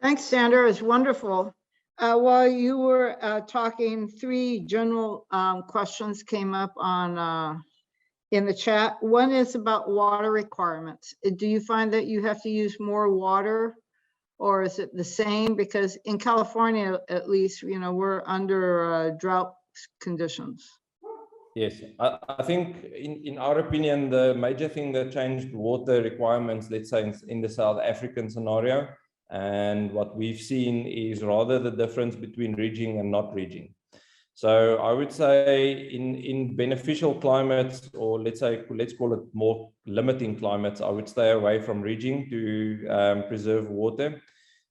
Thanks, Sandra. It's wonderful. While you were talking, three general questions came up on in the chat. One is about water requirements. Do you find that you have to use more water, or is it the same? Because in California, at least, you know, we're under drought conditions. Yes, I think in our opinion, the major thing that changed water requirements, let's say in the South African scenario, and what we've seen is rather the difference between ridging and not ridging. So I would say in beneficial climates, or let's call it more limiting climates, I would stay away from ridging to preserve water.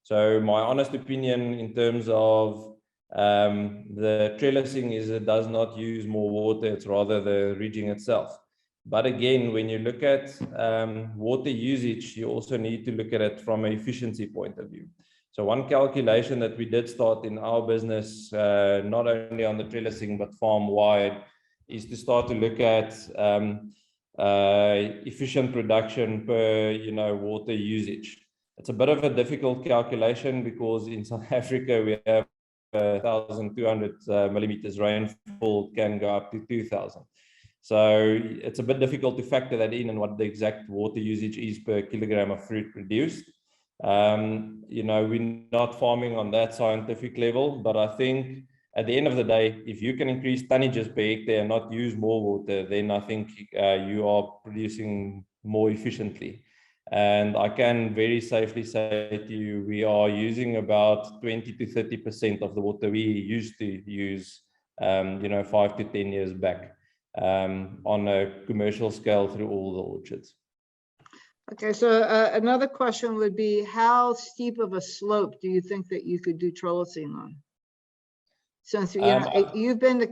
So my honest opinion in terms of the trellising is it does not use more water, it's rather the ridging itself. But again, when you look at water usage, you also need to look at it from an efficiency point of view. So one calculation that we did start in our business, not only on the trellising, but farm-wide, is to start to look at efficient production per, water usage. It's a bit of a difficult calculation because in South Africa, we have 1,200 millimeters rainfall, can go up to 2,000. So it's a bit difficult to factor that in and what the exact water usage is per kilogram of fruit produced. We're not farming on that scientific level, but I think at the end of the day, if you can increase tonnages per hectare and not use more water, then I think you are producing more efficiently. And I can very safely say to you, we are using about 20 to 30% of the water we used to use, 5 to 10 years back on a commercial scale through all the orchards. Okay, so another question would be, how steep of a slope do you think that you could do trellising on? Since you've been to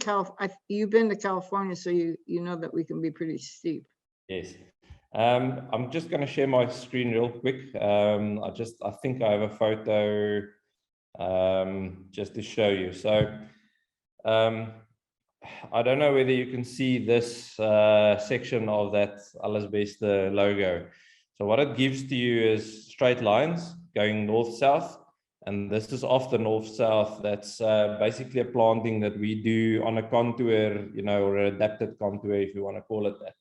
California, so you know that we can be pretty steep. Yes. I'm just going to share my screen real quick. I think I have a photo just to show you. So I don't know whether you can see this section of that Alles Beste logo. So what it gives to you is straight lines going north-south, and this is off the north-south. That's basically a planting that we do on a contour, or an adapted contour, if you want to call it that.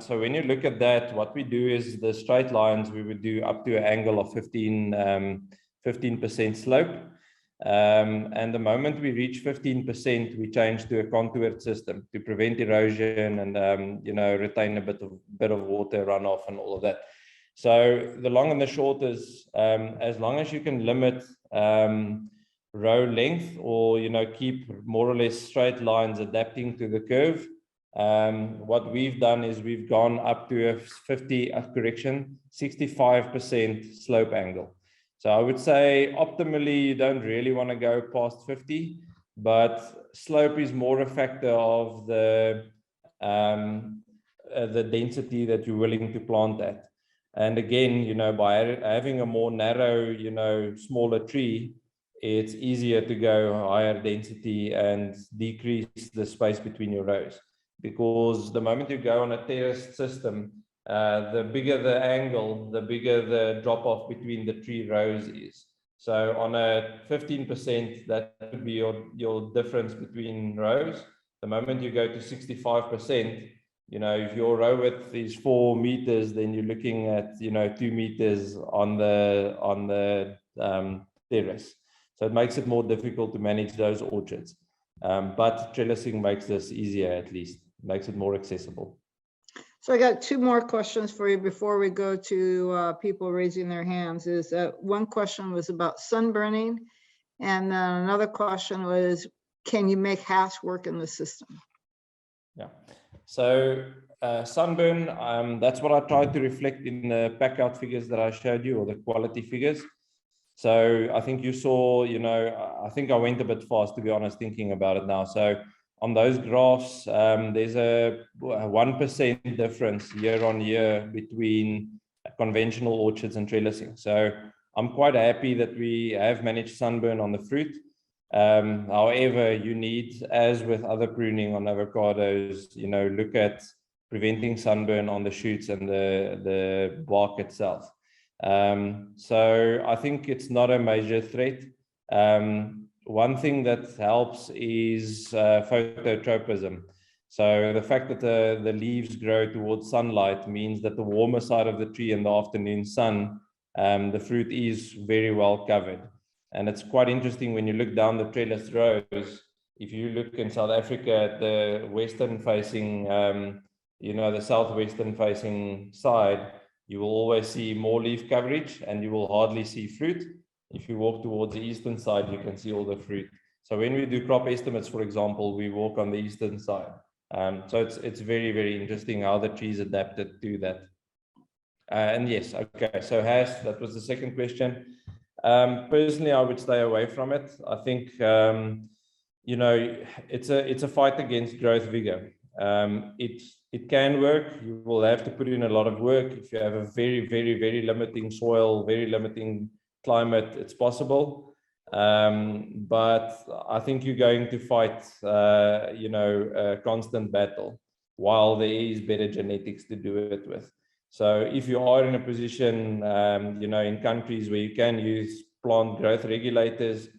So when you look at that, what we do is the straight lines, we would do up to an angle of 15% slope. And the moment we reach 15%, we change to a contoured system to prevent erosion and, retain a bit of water runoff and all of that. So the long and the short is, as long as you can limit row length or, keep more or less straight lines adapting to the curve, what we've done is we've gone up to a 65% slope angle. So I would say optimally, you don't really want to go past 50, but slope is more a factor of the density that you're willing to plant at. And again, by having a more narrow, smaller tree, it's easier to go higher density and decrease the space between your rows. Because the moment you go on a terraced system, the bigger the angle, the bigger the drop off between the tree rows is. So on a 15%, that would be your difference between rows. The moment you go to 65%, if your row width is 4 meters, then you're looking at 2 meters on the terrace. So it makes it more difficult to manage those orchards. But trellising makes this easier, at least makes it more accessible. So I got two more questions for you before we go to people raising their hands. One question was about sunburning, and another question was, can you make hash work in the system? Yeah, so sunburn, that's what I tried to reflect in the pack out figures that I showed you, or the quality figures. So I think you saw, I think I went a bit fast, to be honest, thinking about it now. So on those graphs, there's a 1% difference year on year between conventional orchards and trellising. So I'm quite happy that we have managed sunburn on the fruit. However, you need, as with other pruning on avocados, look at preventing sunburn on the shoots and the bark itself. So I think it's not a major threat. One thing that helps is phototropism. So the fact that the leaves grow towards sunlight means that the warmer side of the tree in the afternoon sun, the fruit is very well covered. And it's quite interesting when you look down the trellis rows. If you look in South Africa at the western facing, the southwestern facing side, you will always see more leaf coverage and you will hardly see fruit. If you walk towards the eastern side, you can see all the fruit. So when we do crop estimates, for example, we walk on the eastern side. So it's very, very interesting how the trees adapted to that. And yes, okay, so hash, that was the second question. Personally, I would stay away from it. I think, it's a fight against growth vigor. It can work. You will have to put in a lot of work. If you have a very, very, very limiting soil, very limiting climate, it's possible. But I think you're going to fight, a constant battle while there is better genetics to do it with. So if you are in a position, in countries where you can use plant growth regulators,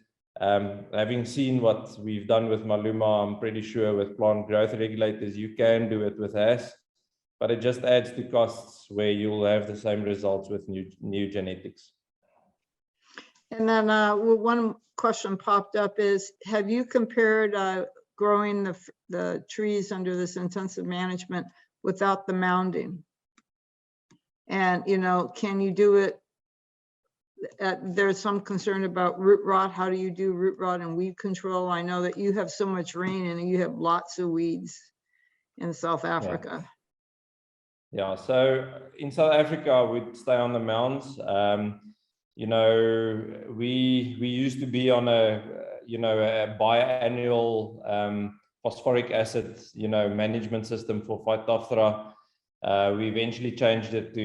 having seen what we've done with Maluma, I'm pretty sure with plant growth regulators, you can do it with hash, but it just adds to costs where you'll have the same results with new genetics. And then one question popped up is, have you compared growing the trees under this intensive management without the mounding? And, can you do it? There's some concern about root rot. How do you do root rot and weed control? I know that you have so much rain and you have lots of weeds in South Africa. Yeah, so in South Africa, we'd stay on the mounds. We used to be on a biannual phosphoric acid, management system for Phytophthora. We eventually changed it to,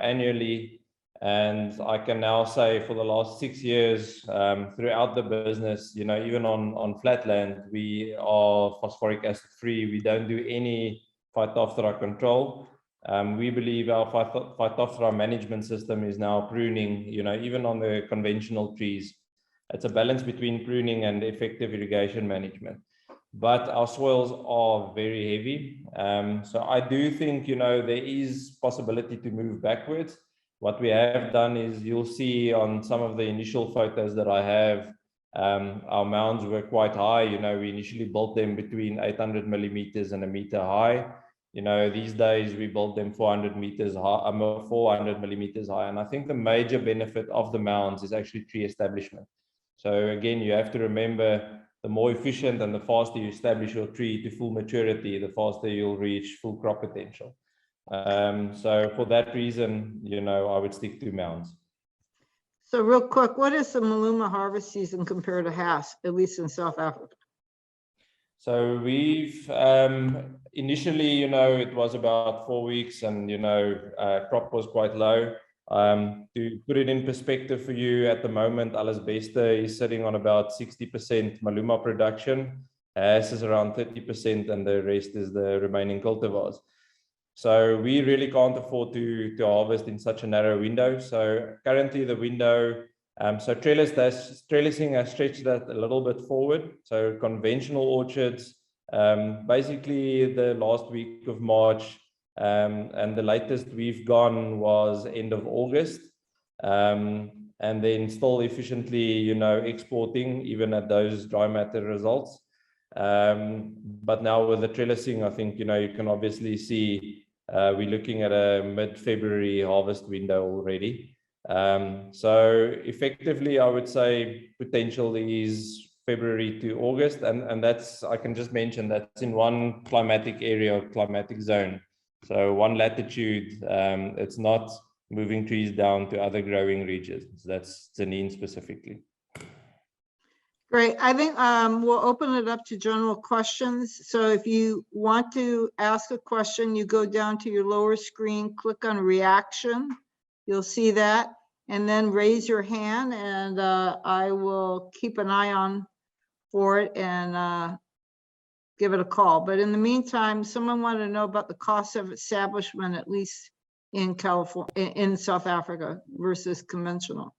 annually. And I can now say for the last 6 years, throughout the business, even on flatland, we are phosphoric acid free. We don't do any Phytophthora control. We believe our Phytophthora management system is now pruning, even on the conventional trees. It's a balance between pruning and effective irrigation management. But our soils are very heavy. So I do think, there is possibility to move backwards. What we have done is, you'll see on some of the initial photos that I have, our mounds were quite high. We initially built them between 800 millimeters and a meter high. These days we build them 400 meters high, 400 millimeters high. And I think the major benefit of the mounds is actually tree establishment. So again, you have to remember, the more efficient and the faster you establish your tree to full maturity, the faster you'll reach full crop potential. So for that reason, I would stick to mounds. So real quick, what is the Maluma harvest season compared to hash, at least in South Africa? So we've initially, it was about 4 weeks, and crop was quite low. To put it in perspective for you, at the moment, Alles Beste is sitting on about 60% Maluma production. Hash is around 30%, and the rest is the remaining cultivars. So we really can't afford to harvest in such a narrow window. So currently the window, so trellising has stretched that a little bit forward. So conventional orchards, basically the last week of March, and the latest we've gone was end of August, and then still efficiently, exporting even at those dry matter results. But now with the trellising, I think, you can obviously see we're looking at a mid-February harvest window already. So effectively, I would say potential is February to August, and that's, I can just mention, that's in one climatic area or climatic zone. So one latitude, it's not moving trees down to other growing regions. That's Zanin specifically. Great. I think we'll open it up to general questions. So if you want to ask a question, you go down to your lower screen, click on reaction. You'll see that, and then raise your hand, and I will keep an eye on for it and give it a call. But in the meantime, someone wanted to know about the cost of establishment, at least in California, in South Africa versus conventional?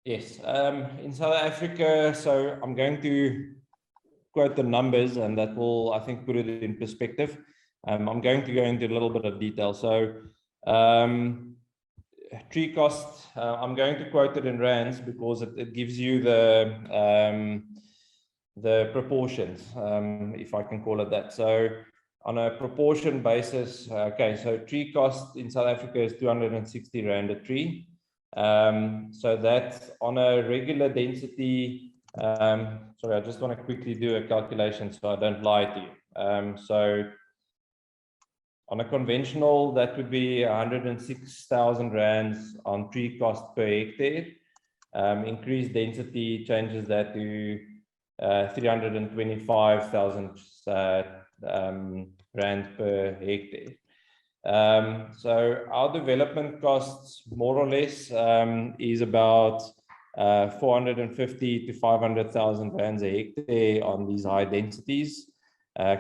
Yes, in South Africa, so I'm going to quote the numbers and that will, I think, put it in perspective. I'm going to go into a little bit of detail. So tree cost, I'm going to quote it in rands because it gives you the proportions, if I can call it that. So on a proportion basis, okay, so tree cost in South Africa is 260 Rand a tree. So that's on a regular density. Sorry, I just want to quickly do a calculation so I don't lie to you. So on a conventional, that would be 106,000 rands on tree cost per hectare. Increased density changes that to 325,000 rand per hectare. So our development costs more or less is about 450 to 500,000 rands a hectare on these high densities.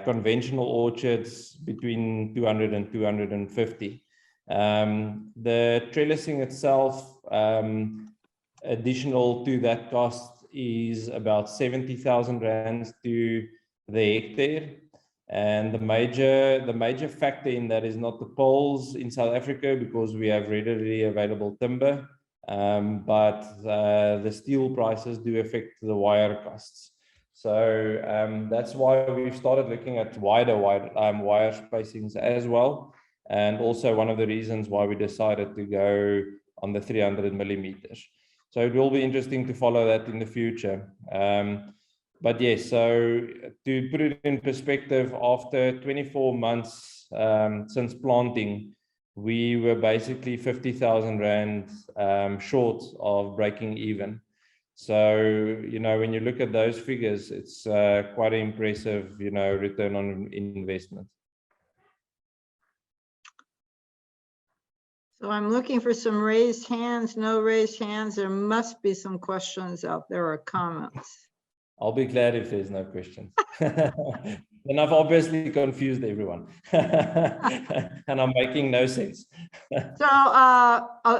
Conventional orchards between 200 and 250. The trellising itself, additional to that cost, is about 70,000 rands to the hectare. And the major factor in that is not the poles in South Africa because we have readily available timber, but the steel prices do affect the wire costs. So that's why we've started looking at wider wire spacings as well. And also one of the reasons why we decided to go on the 300 millimeters. So it will be interesting to follow that in the future. But yes, so to put it in perspective, after 24 months since planting, we were basically 50,000 Rand short of breaking even. So, you know, when you look at those figures, it's quite an impressive, you know, return on investment. So I'm looking for some raised hands, no raised hands. There must be some questions out there or comments. I'll be glad if there's no questions. And I've obviously confused everyone. And I'm making no sense. So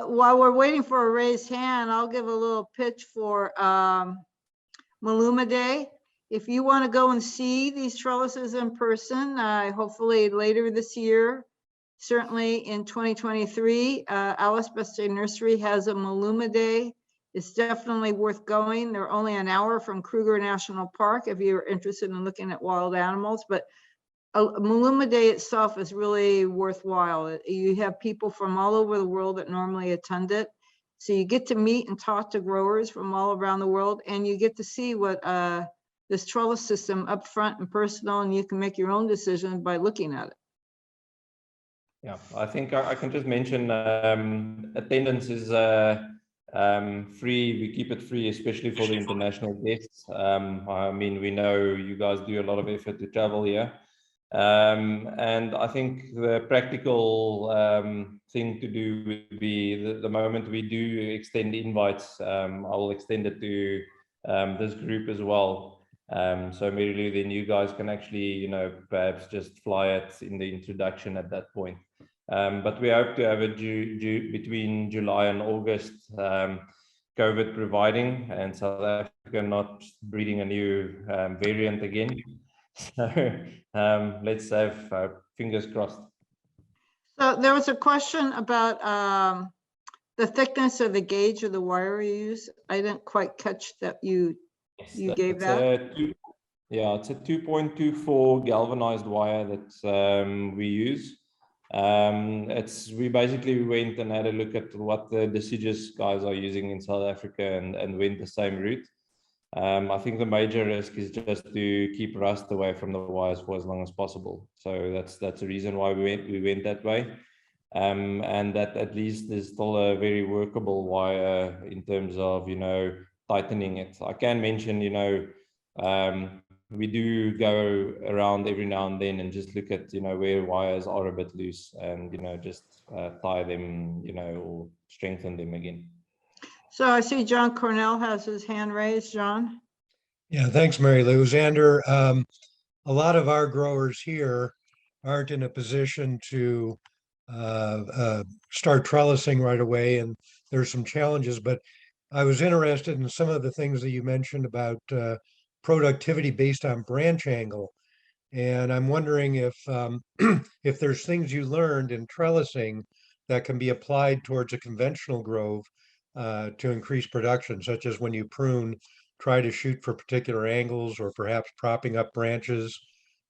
while we're waiting for a raised hand, I'll give a little pitch for Maluma Day. If you want to go and see these trellises in person, hopefully later this year, certainly in 2023, Alice Beste Nursery has a Maluma Day. It's definitely worth going. They're only an hour from Kruger National Park if you're interested in looking at wild animals, but Maluma Day itself is really worthwhile. You have people from all over the world that normally attend it. So you get to meet and talk to growers from all around the world, and you get to see what this trellis system up front and personal, and you can make your own decision by looking at it. Yeah, I think I can just mention attendance is free. We keep it free, especially for the international guests. I mean, we know you guys do a lot of effort to travel here. And I think the practical thing to do would be the moment we do extend invites, I will extend it to this group as well. So immediately then you guys can actually, you know, perhaps just fly it in the introduction at that point. But we hope to have it between July and August, COVID providing, and South Africa not breeding a new variant again. So let's have fingers crossed. So there was a question about the thickness of the gauge of the wire you use. I didn't quite catch that you gave that. Yeah, it's a 2.24 galvanized wire that we use. We basically went and had a look at what the deciduous guys are using in South Africa and went the same route. I think the major risk is just to keep rust away from the wires for as long as possible. So that's the reason why we went that way. And that at least is still a very workable wire in terms of, you know, tightening it. I can mention, you know, we do go around every now and then and just look at, you know, where wires are a bit loose and, you know, just tie them, you know, or strengthen them again. So I see John Cornell has his hand raised. John? Yeah, thanks, Mary Lou. Xander, a lot of our growers here aren't in a position to start trellising right away, and there's some challenges. But I was interested in some of the things that you mentioned about productivity based on branch angle. And I'm wondering if if there's things you learned in trellising that can be applied towards a conventional grove to increase production, such as when you prune, try to shoot for particular angles or perhaps propping up branches.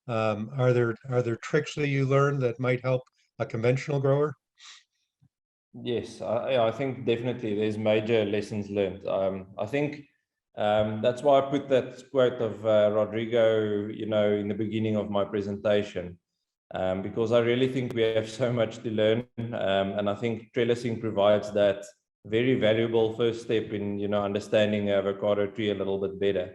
Are there tricks that you learned that might help a conventional grower? Yes, I think definitely there's major lessons learned. I think that's why I put that quote of Rodrigo, in the beginning of my presentation, because I really think we have so much to learn, and I think trellising provides that very valuable first step in, understanding the avocado tree a little bit better.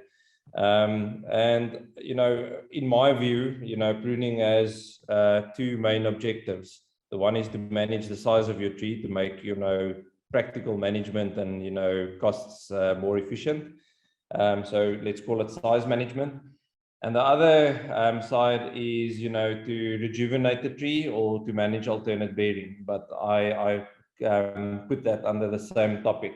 And in my view, pruning has two main objectives. The one is to manage the size of your tree to make, practical management and, costs more efficient. So let's call it size management. And the other side is, to rejuvenate the tree or to manage alternate bearing. But I put that under the same topic.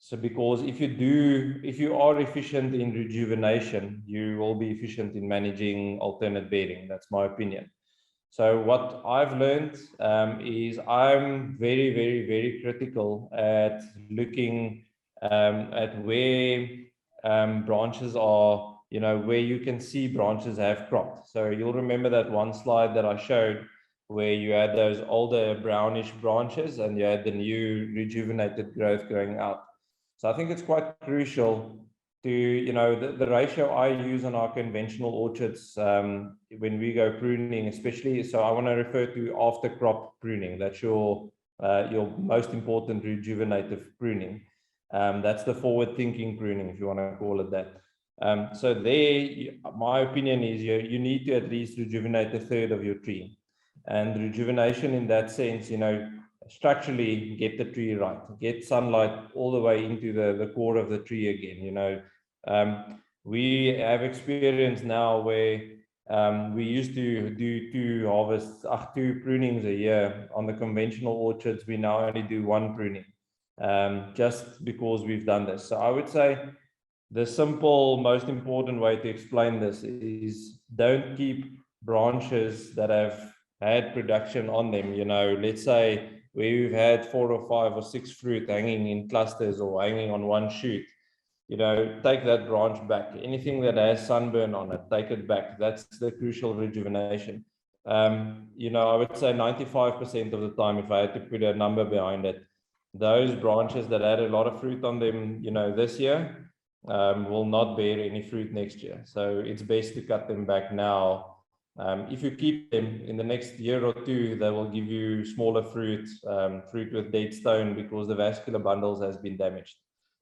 So because if you are efficient in rejuvenation, you will be efficient in managing alternate bearing. That's my opinion. So what I've learned is I'm very, very, very critical at looking at where branches are, where you can see branches have cropped. So you'll remember that one slide that I showed where you had those older brownish branches and you had the new rejuvenated growth growing out. So I think it's quite crucial to, the ratio I use on our conventional orchards when we go pruning, especially. So I want to refer to after crop pruning. That's your most important rejuvenative pruning. That's the forward thinking pruning, if you want to call it that. So there, my opinion is you need to at least rejuvenate a third of your tree. And rejuvenation in that sense, structurally get the tree right, get sunlight all the way into the core of the tree again. We have experience now where we used to do two prunings a year. On the conventional orchards, we now only do one pruning, just because we've done this. So I would say the simple, most important way to explain this is don't keep branches that have had production on them. Let's say where we've had 4 or 5 or 6 fruit hanging in clusters or hanging on one shoot, take that branch back. Anything that has sunburn on it, take it back. That's the crucial rejuvenation. I would say 95% of the time, if I had to put a number behind it, those branches that had a lot of fruit on them, this year, will not bear any fruit next year. So it's best to cut them back now. If you keep them in the next year or two, they will give you smaller fruit, fruit with dead stone, because the vascular bundles has been damaged.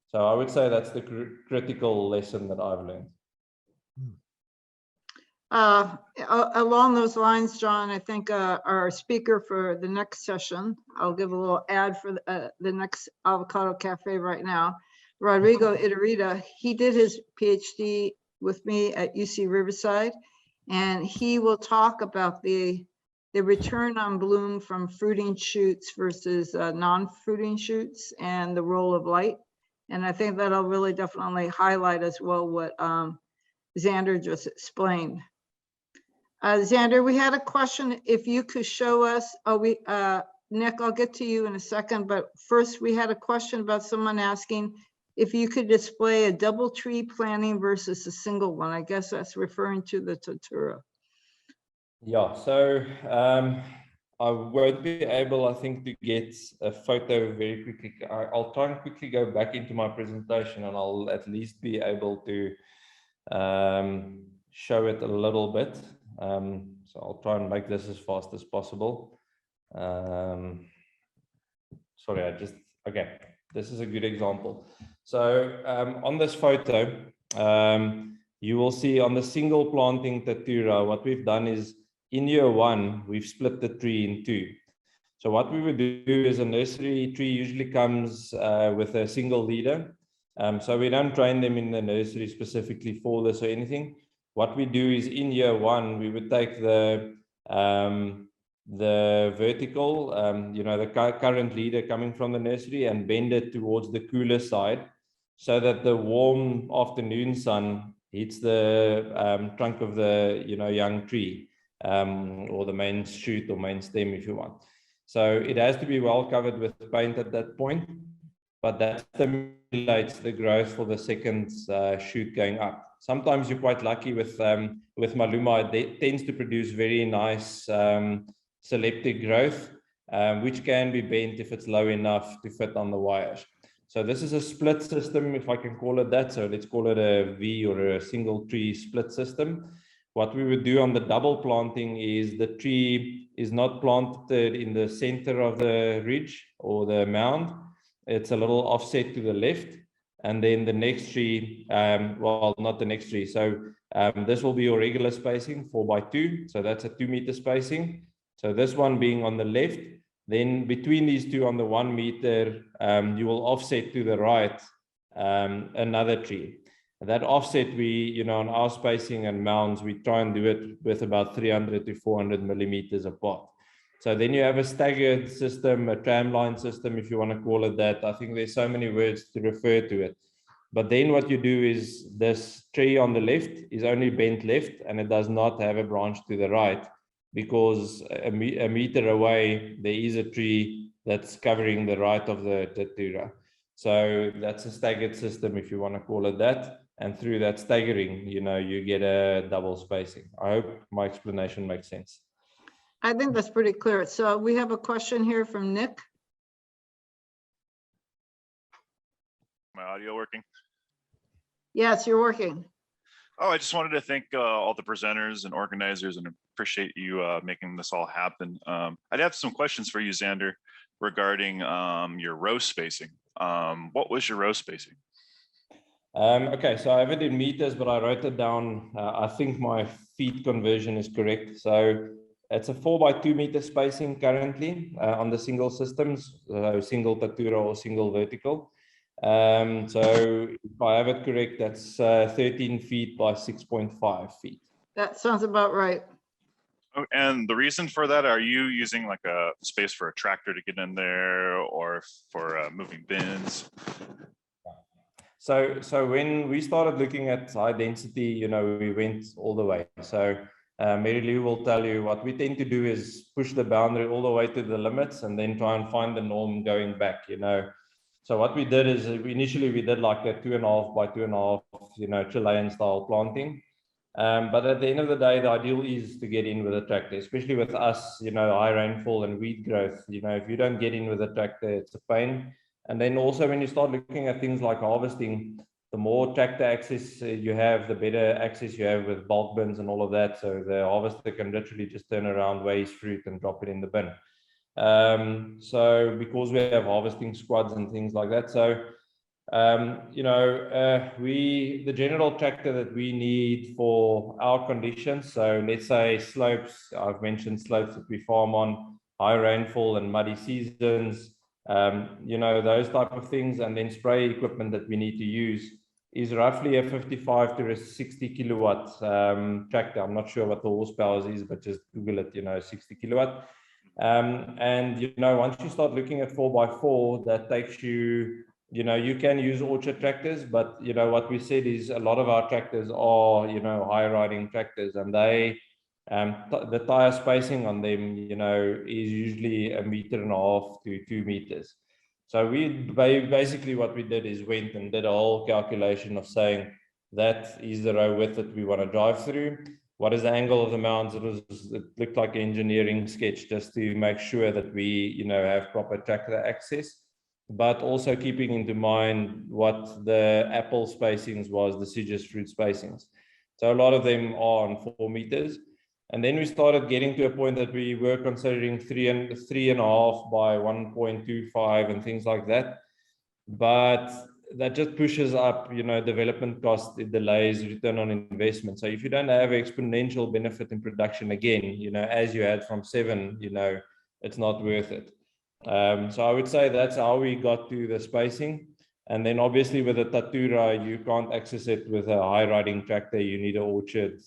So I would say that's the critical lesson that I've learned. Along those lines, John, I think our speaker for the next session, I'll give a little ad for the next Avocado Cafe right now, Rodrigo Iturrita. He did his PhD with me at UC Riverside, and he will talk about the return on bloom from fruiting shoots versus non-fruiting shoots and the role of light. And I think that'll really definitely highlight as well what Xander just explained. Xander, we had a question. If you could show us, Nick, I'll get to you in a second, but first we had a question about someone asking if you could display a double tree planting versus a single one. I guess that's referring to the Tatura. Yeah, so I won't be able, I think, to get a photo very quickly. I'll try and quickly go back into my presentation and I'll at least be able to show it a little bit. So I'll try and make this as fast as possible. Sorry, okay, this is a good example. So on this photo, you will see on the single planting Tatura, what we've done is in year 1, we've split the tree in 2. So what we would do is a nursery tree usually comes with a single leader. So we don't train them in the nursery specifically for this or anything. What we do is in year 1, we would take the the vertical, the current leader coming from the nursery, and bend it towards the cooler side so that the warm afternoon sun hits the trunk of the young tree, or the main shoot or main stem if you want. So it has to be well covered with paint at that point, but that stimulates the growth for the second shoot going up. Sometimes you're quite lucky with Maluma. It tends to produce very nice selective growth, which can be bent if it's low enough to fit on the wires. So this is a split system, if I can call it that. So let's call it a V or a single tree split system. What we would do on the double planting is the tree is not planted in the center of the ridge or the mound. It's a little offset to the left. And then the next tree, well, not the next tree. So this will be your regular spacing, 4x2. So that's a 2-meter spacing. So this one being on the left, then between these two on the 1 meter, you will offset to the right another tree. That offset, on our spacing and mounds, we try and do it with about 300 to 400 millimeters apart. So then you have a staggered system, a tramline system, if you want to call it that. I think there's so many words to refer to it. But then what you do is this tree on the left is only bent left, and it does not have a branch to the right, because a meter away, there is a tree that's covering the right of the datura. So that's a staggered system, if you want to call it that. And through that staggering, you get a double spacing. I hope my explanation makes sense. I think that's pretty clear. So we have a question here from Nick. My audio working? Yes, you're working. Oh, I just wanted to thank all the presenters and organizers and appreciate you making this all happen. I'd have some questions for you, Xander, regarding your row spacing. What was your row spacing? Okay, so I have it in meters, but I wrote it down. I think my feet conversion is correct. So it's a 4x2 meter spacing currently on the single systems, single datura or single vertical. So if I have it correct, that's 13 feet by 6.5 feet. That sounds about right. Oh, and the reason for that, are you using like a space for a tractor to get in there, or for moving bins? So when we started looking at high density, we went all the way. So Mary Lou will tell you what we tend to do is push the boundary all the way to the limits and then try and find the norm going back, So what we did is initially we did like a 2.5 by 2.5, Chilean style planting. But at the end of the day, the ideal is to get in with a tractor, especially with us, high rainfall and weed growth. If you don't get in with a tractor, it's a pain. And then also when you start looking at things like harvesting, the more tractor access you have, the better access you have with bulk bins and all of that. So the harvester can literally just turn around, weigh his fruit and drop it in the bin. So because we have harvesting squads and things like that. So, the general tractor that we need for our conditions. So let's say slopes, I've mentioned slopes that we farm on, high rainfall and muddy seasons, those type of things, and then spray equipment that we need to use is roughly a 55 to a 60 kilowatt tractor. I'm not sure what the horsepower is, but just Google it, 60 kilowatt. And once you start looking at 4x4, that takes you, you can use orchard tractors, but what we said is a lot of our tractors are, high riding tractors, and they the tire spacing on them, is usually 1.5 meters to 2 meters. So we basically what we did is went and did a whole calculation of saying that is the row width that we want to drive through. What is the angle of the mounds? It looked like an engineering sketch just to make sure that we, have proper tractor access, but also keeping into mind what the apple spacings was, the deciduous fruit spacings. So a lot of them are on 4 meters. And then we started getting to a point that we were considering 3.5 by 1.25 and things like that. But that just pushes up, development cost, it delays return on investment. So if you don't have exponential benefit in production again, as you had from 7, it's not worth it. So I would say that's how we got to the spacing. And then obviously with a datura, you can't access it with a high riding tractor. You need an orchard,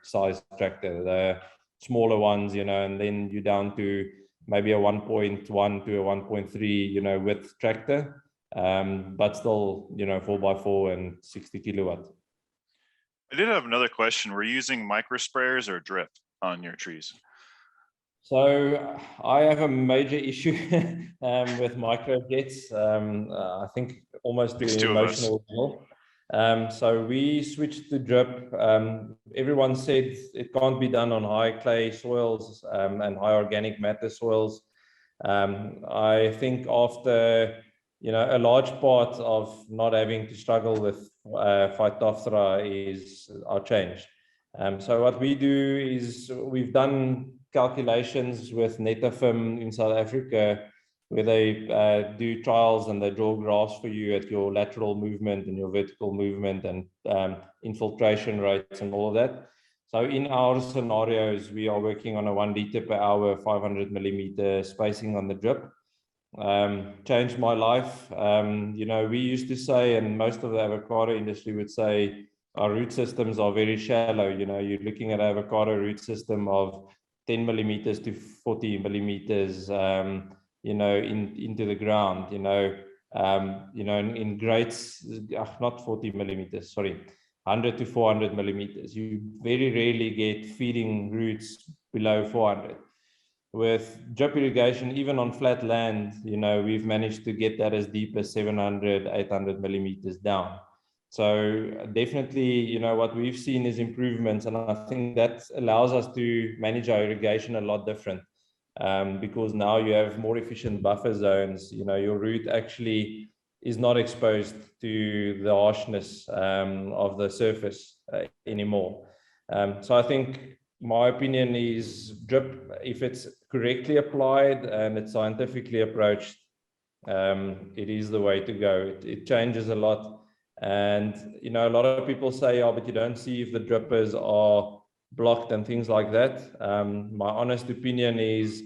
size tractor. smaller ones, and then you're down to maybe a 1.1 to a 1.3, with tractor, but still, 4x4 and 60 kilowatt. I did have another question. Were you using micro sprayers or drip on your trees? So I have a major issue with micro jets. I think almost to There's an two of us. emotional level. So we switched to drip. Everyone said it can't be done on high clay soils and high organic matter soils. I think after a large part of not having to struggle with Phytophthora is our change. So what we do is we've done calculations with Netafim in South Africa, where they do trials and they draw graphs for you at your lateral movement and your vertical movement and infiltration rates and all of that. So in our scenarios, we are working on a 1 liter per hour, 500 millimeter spacing on the drip. Changed my life. We used to say, and most of the avocado industry would say, our root systems are very shallow. You're looking at an avocado root system of 10 millimeters to 40 millimeters, into the ground, in grades, not 40 millimeters, sorry, 100 to 400 millimeters. You very rarely get feeding roots below 400. With drip irrigation, even on flat land, we've managed to get that as deep as 700, 800 millimeters down. So definitely, what we've seen is improvements, and I think that allows us to manage our irrigation a lot different, because now you have more efficient buffer zones. Your root actually is not exposed to the harshness of the surface anymore. So I think my opinion is drip, if it's correctly applied and it's scientifically approached, it is the way to go. It changes a lot. And, a lot of people say, oh, but you don't see if the drippers are blocked and things like that. My honest opinion is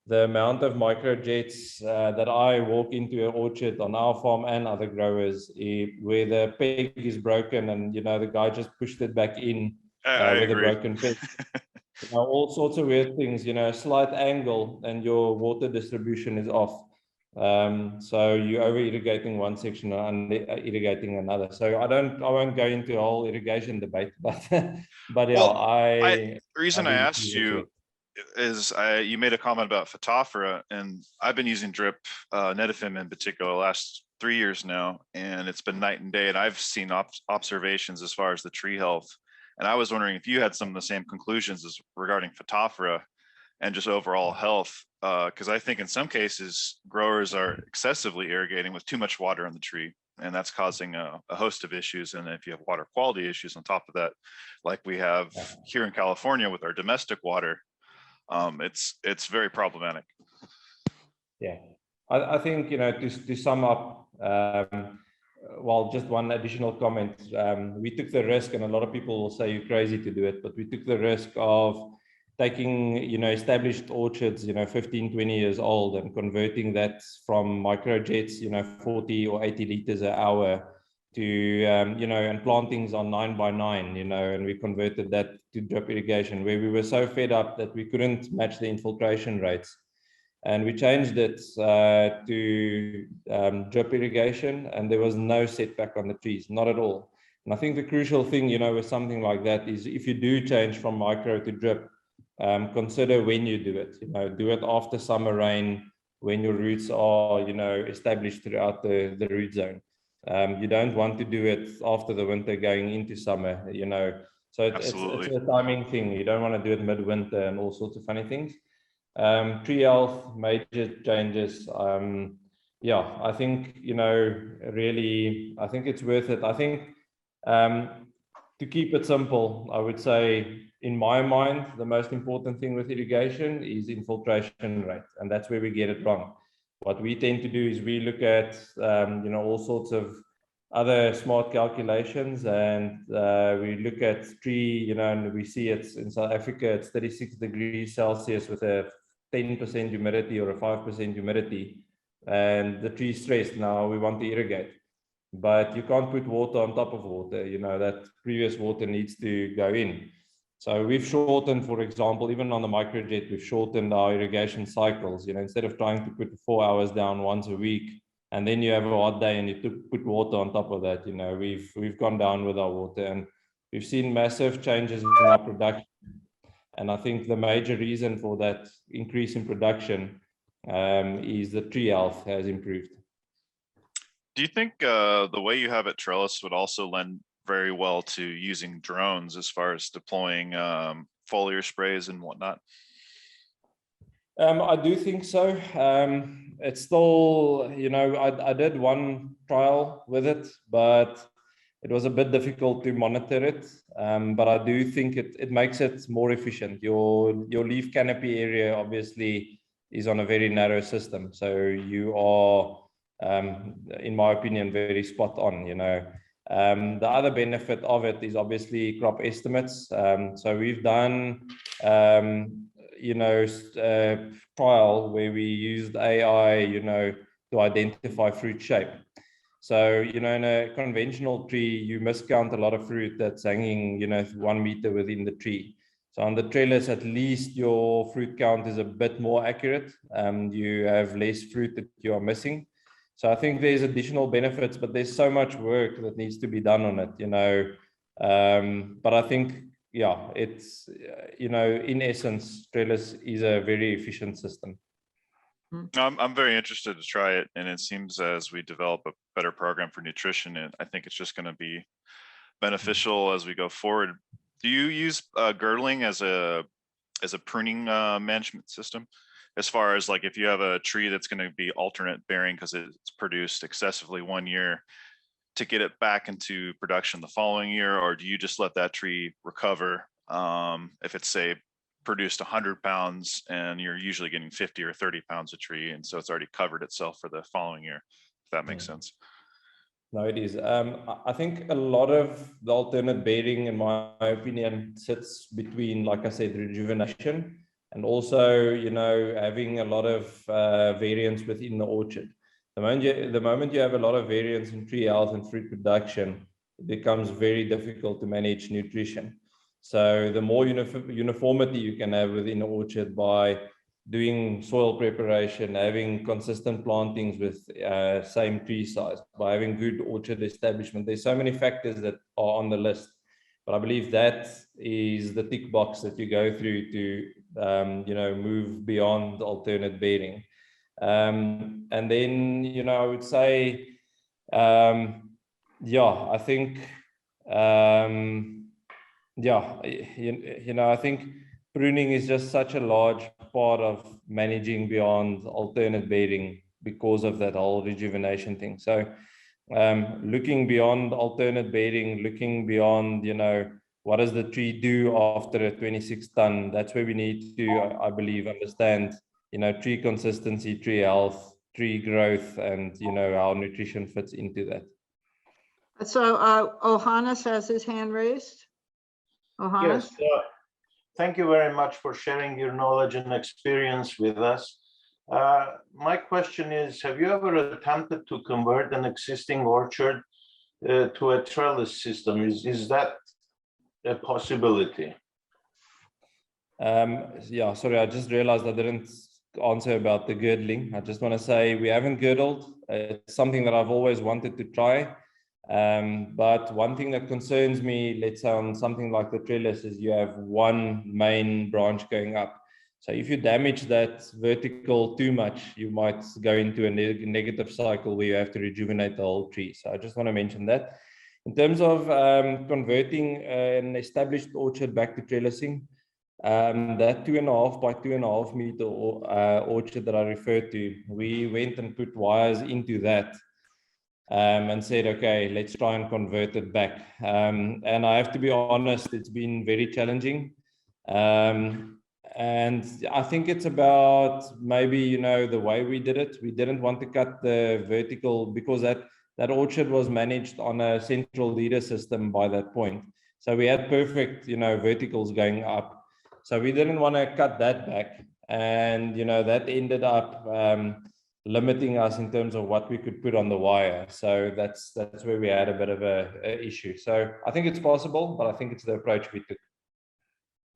the amount of microjets that I walk into an orchard on our farm and other growers, where the peg is broken and, the guy just pushed it back in with a broken peg. All sorts of weird things, a slight angle and your water distribution is off. So you're over irrigating one section and under irrigating another. So I won't go into a whole irrigation debate, but yeah, the reason I asked you is you made a comment about Phytophthora, and I've been using drip, Netafim in particular, the last 3 years now, and it's been night and day. And I've seen observations as far as the tree health. And I was wondering if you had some of the same conclusions as regarding Phytophthora and just overall health, because I think in some cases growers are excessively irrigating with too much water on the tree, and that's causing a host of issues. And if you have water quality issues on top of that, like we have here in California with our domestic water, it's very problematic. Yeah, I think, to sum up, well, just one additional comment. We took the risk, and a lot of people will say you're crazy to do it, but we took the risk of taking, established orchards, 15, 20 years old, and converting that from microjets, 40 or 80 liters an hour to, and plantings on 9x9, and we converted that to drip irrigation, where we were so fed up that we couldn't match the infiltration rates. And we changed it to drip irrigation, and there was no setback on the trees, not at all. And I think the crucial thing, with something like that is if you do change from micro to drip, consider when you do it. Do it after summer rain, when your roots are, established throughout the root zone. You don't want to do it after the winter going into summer, So it's a timing thing. You don't want to do it midwinter and all sorts of funny things. Tree health, major changes. Yeah, I think, really, I think it's worth it. I think to keep it simple, I would say, in my mind, the most important thing with irrigation is infiltration rate, and that's where we get it wrong. What we tend to do is we look at, all sorts of other smart calculations, and we look at tree, and we see it's in South Africa, it's 36 degrees Celsius with a 10% humidity or a 5% humidity, and the tree is stressed. Now we want to irrigate, but you can't put water on top of water. That previous water needs to go in. So we've shortened, for example, even on the microjet, we've shortened our irrigation cycles. Instead of trying to put 4 hours down once a week, and then you have a hot day and you put water on top of that, we've gone down with our water, and we've seen massive changes in our production. And I think the major reason for that increase in production is the tree health has improved. Do you think the way you have it trellis would also lend very well to using drones as far as deploying foliar sprays and whatnot? I do think so. It's still, I did one trial with it, but it was a bit difficult to monitor it. But I do think it makes it more efficient. Your leaf canopy area obviously is on a very narrow system. So you are, in my opinion, very spot on, The other benefit of it is obviously crop estimates. So we've done, trial where we used AI, to identify fruit shape. So, in a conventional tree, you miscount a lot of fruit that's hanging, 1 meter within the tree. So on the trellis, at least your fruit count is a bit more accurate. You have less fruit that you are missing. So I think there's additional benefits, but there's so much work that needs to be done on it, But I think, yeah, it's, in essence, trellis is a very efficient system. I'm very interested to try it, and it seems as we develop a better program for nutrition, and I think it's just going to be beneficial as we go forward. Do you use girdling as a pruning management system? As far as like if you have a tree that's going to be alternate bearing because it's produced excessively one year, to get it back into production the following year, or do you just let that tree recover if it's, say, produced 100 pounds and you're usually getting 50 or 30 pounds a tree, and so it's already covered itself for the following year, if that makes sense? No, it is. I think a lot of the alternate bearing, in my opinion, sits between, like I said, rejuvenation and also, having a lot of variance within the orchard. The moment you have a lot of variance in tree health and fruit production, it becomes very difficult to manage nutrition. So the more uniformity you can have within the orchard by doing soil preparation, having consistent plantings with same tree size, by having good orchard establishment, there's so many factors that are on the list. But I believe that is the tick box that you go through to, move beyond alternate bearing. And then, I would say, I think, I think pruning is just such a large part of managing beyond alternate bearing because of that whole rejuvenation thing. So looking beyond alternate bearing, looking beyond, what does the tree do after a 26-ton? That's where we need to, I believe, understand, tree consistency, tree health, tree growth, and, how nutrition fits into that. So Ohannes has his hand raised. Ohannes? Yes, thank you very much for sharing your knowledge and experience with us. My question is, have you ever attempted to convert an existing orchard to a trellis system? Is that a possibility? Sorry, I just realized I didn't answer about the girdling. I just want to say we haven't girdled. It's something that I've always wanted to try. But one thing that concerns me, let's say on something like the trellis, is you have one main branch going up. So if you damage that vertical too much, you might go into a negative cycle where you have to rejuvenate the whole tree. So I just want to mention that. In terms of converting an established orchard back to trellising, that 2.5 by 2.5 meter orchard that I referred to, we went and put wires into that. And said, okay, let's try and convert it back. And I have to be honest, it's been very challenging. And I think it's about maybe, the way we did it. We didn't want to cut the vertical because that orchard was managed on a central leader system by that point. So we had perfect, verticals going up. So we didn't want to cut that back. And, that ended up limiting us in terms of what we could put on the wire. So that's where we had a bit of a issue. So I think it's possible, but I think it's the approach we took.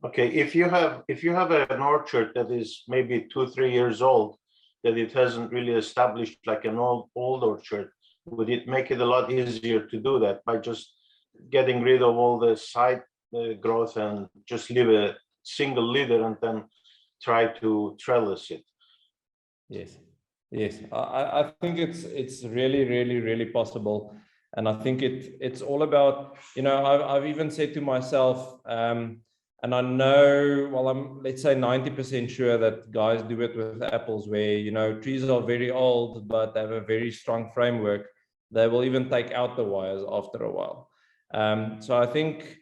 Okay, if you have an orchard that is maybe 2-3 years old, that it hasn't really established like an old orchard, would it make it a lot easier to do that by just getting rid of all the side growth and just leave a single leader and then try to trellis it? Yes, yes. I think it's really possible, and I think it's all about, you know, I've even said to myself, and I know, well, I'm, let's say 90% sure that guys do it with apples, where, you know, trees are very old but they have a very strong framework. They will even take out the wires after a while. So I think,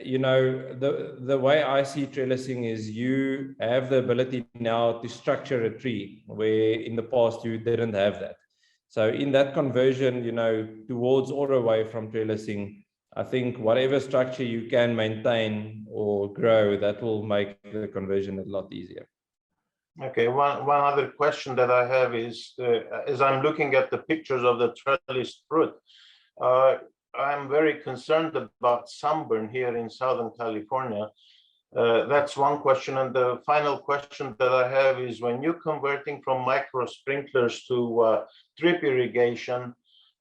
you know, the way I see trellising is you have the ability now to structure a tree where in the past you didn't have that. So in that conversion, you know, towards or away from trellising, I think whatever structure you can maintain or grow, that will make the conversion a lot easier. Okay, one other question that I have is, as I'm looking at the pictures of the trellised fruit, I'm very concerned about sunburn here in Southern California. That's one question. And the final question that I have is, when you're converting from micro sprinklers to drip irrigation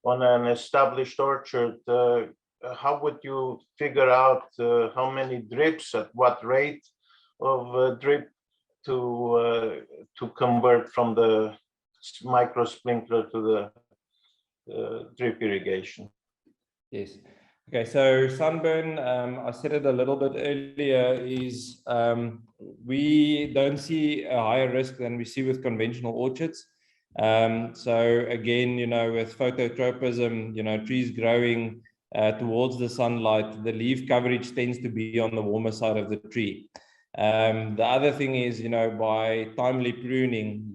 on an established orchard, how would you figure out how many drips, at what rate of drip to convert from the micro sprinkler to the drip irrigation? Yes. Okay, so sunburn, I said it a little bit earlier, is we don't see a higher risk than we see with conventional orchards. So again, you know, with phototropism, you know, trees growing towards the sunlight, the leaf coverage tends to be on the warmer side of the tree. The other thing is, you know, by timely pruning,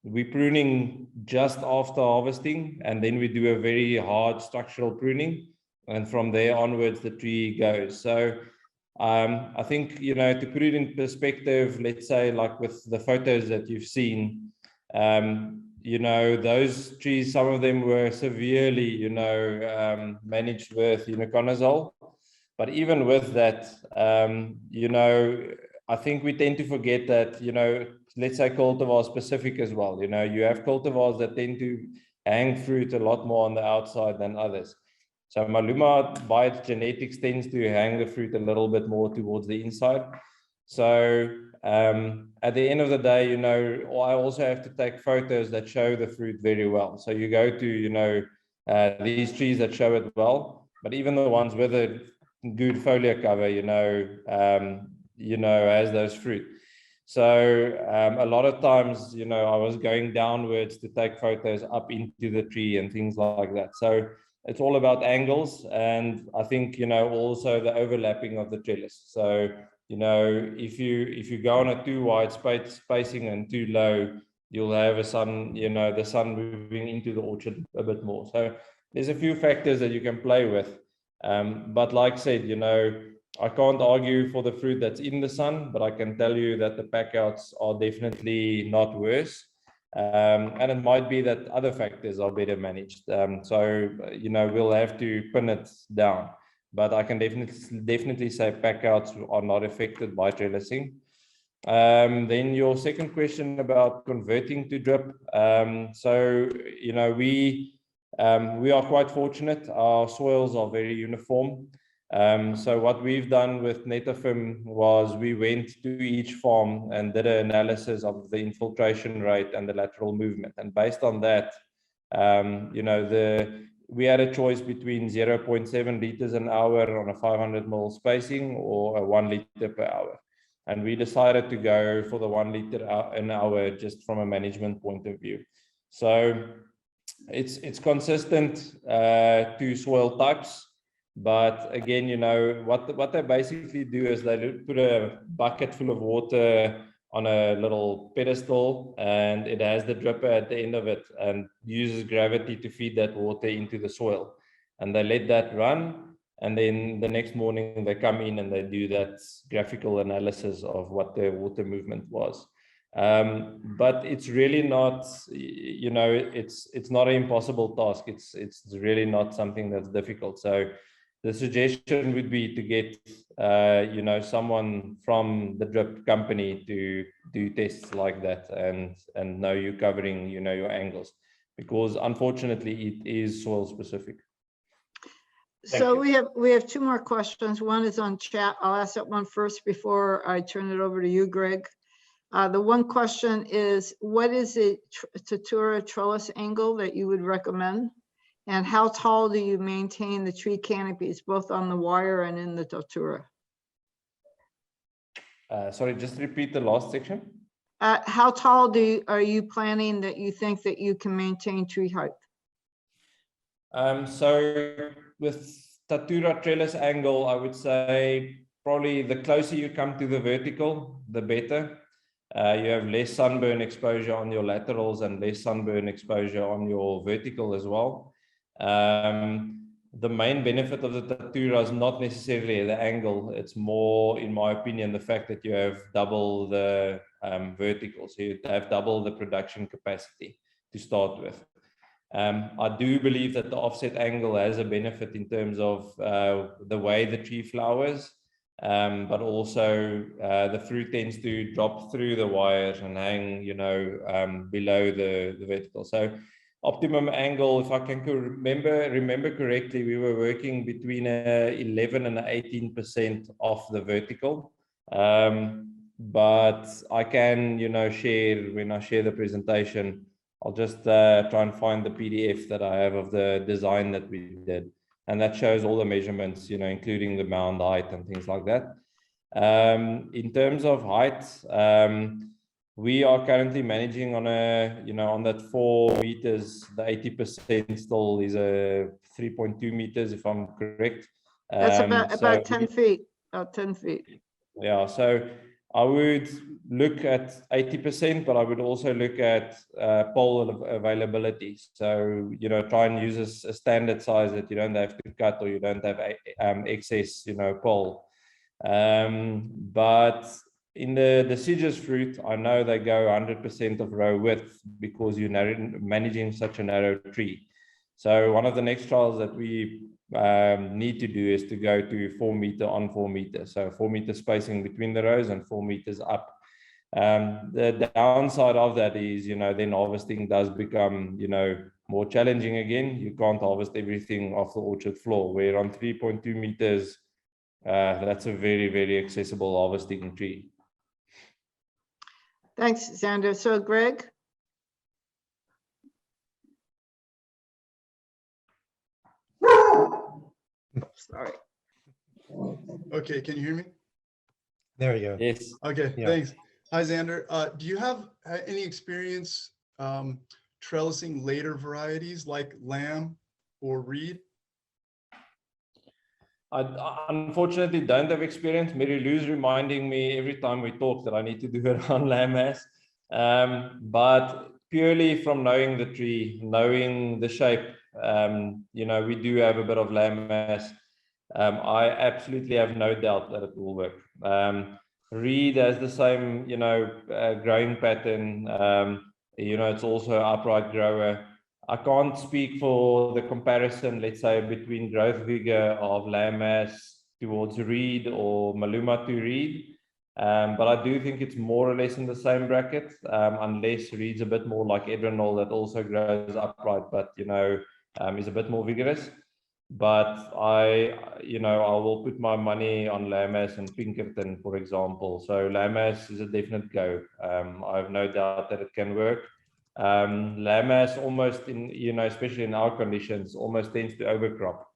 we're pruning just after harvesting, and then we do a very hard structural pruning, and from there onwards the tree goes. So I think, you know, to put it in perspective, let's say like with the photos that you've seen, you know, those trees, some of them were severely, you know, managed with uniconazole. But even with that, you know, I think we tend to forget that, you know, let's say cultivar specific as well. You know, you have cultivars that tend to hang fruit a lot more on the outside than others. So Maluma, by its genetics, tends to hang the fruit a little bit more towards the inside. So at the end of the day, you know, I also have to take photos that show the fruit very well. So you go to, you know, these trees that show it well, but even the ones with a good foliar cover, you know, has those fruit. So a lot of times, you know, I was going downwards to take photos up into the tree and things like that. So it's all about angles, and I think, you know, also the overlapping of the trellis. So, you know, if you go on a too wide spacing and too low, you'll have a sun, you know, the sun moving into the orchard a bit more. So there's a few factors that you can play with. But like I said, you know, I can't argue for the fruit that's in the sun, but I can tell you that the packouts are definitely not worse. And it might be that other factors are better managed. So, you know, we'll have to pin it down. But I can definitely say packouts are not affected by trellising. Then your second question about converting to drip. So, you know, we are quite fortunate. Our soils are very uniform. So what we've done with Netafim was we went to each farm and did an analysis of the infiltration rate and the lateral movement. And based on that, you know, we had a choice between 0.7 liters an hour on a 500 ml spacing or a 1 liter per hour. And we decided to go for the 1 liter an hour just from a management point of view. So it's consistent to soil types. But again, you know, what they basically do is they put a bucket full of water on a little pedestal, and it has the dripper at the end of it and uses gravity to feed that water into the soil. And they let that run. And then the next morning they come in and they do that graphical analysis of what the water movement was. But it's really not, you know, it's not an impossible task. It's really not something that's difficult. So the suggestion would be to get, you know, someone from the drip company to do tests like that and know you covering, you know, your angles, because unfortunately it is soil specific. So we have two more questions. One is on chat. I'll ask that one first before I turn it over to you, Greg. The one question is, what is the Tatura trellis angle that you would recommend? And how tall do you maintain the tree canopies, both on the wire and in the Tatura? Sorry, just repeat the last section. How tall are you planning that you think that you can maintain tree height? So with Tatura trellis angle, I would say probably the closer you come to the vertical, the better. You have less sunburn exposure on your laterals and less sunburn exposure on your vertical as well. The main benefit of the Tatura is not necessarily the angle. It's more, in my opinion, the fact that you have double the vertical. So you have double the production capacity to start with. I do believe that the offset angle has a benefit in terms of the way the tree flowers, but also the fruit tends to drop through the wires and hang, you know, below the vertical. So optimum angle, if I can remember correctly, we were working between 11 and 18% off the vertical. But I can, you know, share when I share the presentation. I'll just try and find the PDF that I have of the design that we did. And that shows all the measurements, you know, including the mound height and things like that. In terms of height, we are currently managing on a, you know, on that 4 meters, the 80% still is a 3.2 meters, if I'm correct. That's about 10 feet, about 10 feet. Yeah, so I would look at 80%, but I would also look at pole availability. So, you know, try and use a standard size that you don't have to cut or you don't have excess, you know, pole. But in the deciduous fruit, I know they go 100% of row width because you're managing such a narrow tree. So one of the next trials that we need to do is to go to 4 meter on 4 meter. So 4 meter spacing between the rows and 4 meters up. The downside of that is, you know, then harvesting does become, you know, more challenging again. You can't harvest everything off the orchard floor, where on 3.2 meters, that's a very, very accessible harvesting tree. Thanks, Xander. So Greg? Sorry. Okay, can you hear me? There you go. Yes. Okay, Yeah. thanks. Hi, Xander. Do you have any experience trellising later varieties like lamb or reed? I unfortunately don't have experience. Mary Lou's reminding me every time we talk that I need to do it on lamb mass. But purely from knowing the tree, knowing the shape, you know, we do have a bit of lamb mass. I absolutely have no doubt that it will work. Reed has the same, you know, growing pattern. You know, it's also an upright grower. I can't speak for the comparison, let's say, between growth vigor of lamb mass towards reed or maluma to reed. But I do think it's more or less in the same bracket, unless reed's a bit more like Edrenol that also grows upright, but, you know, is a bit more vigorous. But you know, I will put my money on lamb mass and Pinkerton, for example. So lamb mass is a definite go. I have no doubt that it can work. Lamb mass almost in, you know, especially in our conditions, almost tends to overcrop.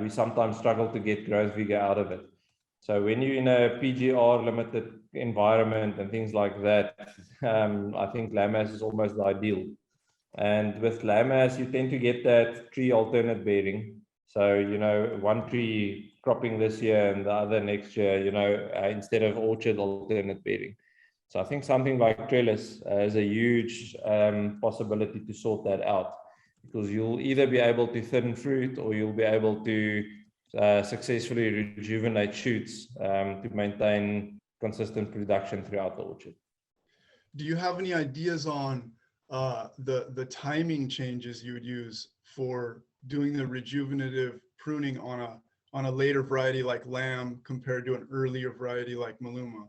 We sometimes struggle to get growth vigor out of it. So when you're in a PGR limited environment and things like that, I think lamb mass is almost the ideal. And with lamb mass, you tend to get that tree alternate bearing. So, you know, one tree cropping this year and the other next year, you know, instead of orchard alternate bearing. So I think something like trellis is a huge possibility to sort that out, because you'll either be able to thin fruit or you'll be able to successfully rejuvenate shoots to maintain consistent production throughout the orchard. Do you have any ideas on the timing changes you would use for doing the rejuvenative pruning on on a later variety like lamb compared to an earlier variety like Maluma?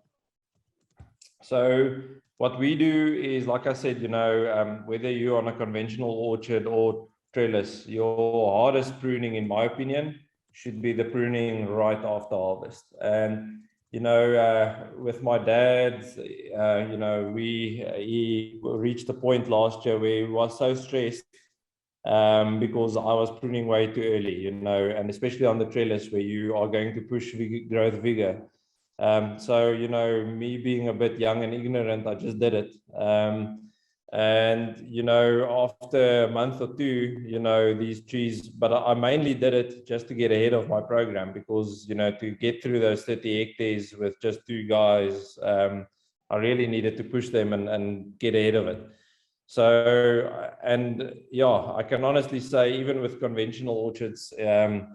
So what we do is, like I said, whether you're on a conventional orchard or trellis, your hardest pruning, in my opinion, should be the pruning right after harvest. And with my dad, he reached a point last year where he was so stressed because I was pruning way too early, and especially on the trellis where you are going to push growth vigor. So, me being a bit young and ignorant, I just did it. And, after a month or two, these trees, but I mainly did it just to get ahead of my program because, to get through those 30 hectares with just 2 guys, I really needed to push them and get ahead of it. So, and yeah, I can honestly say, even with conventional orchards, to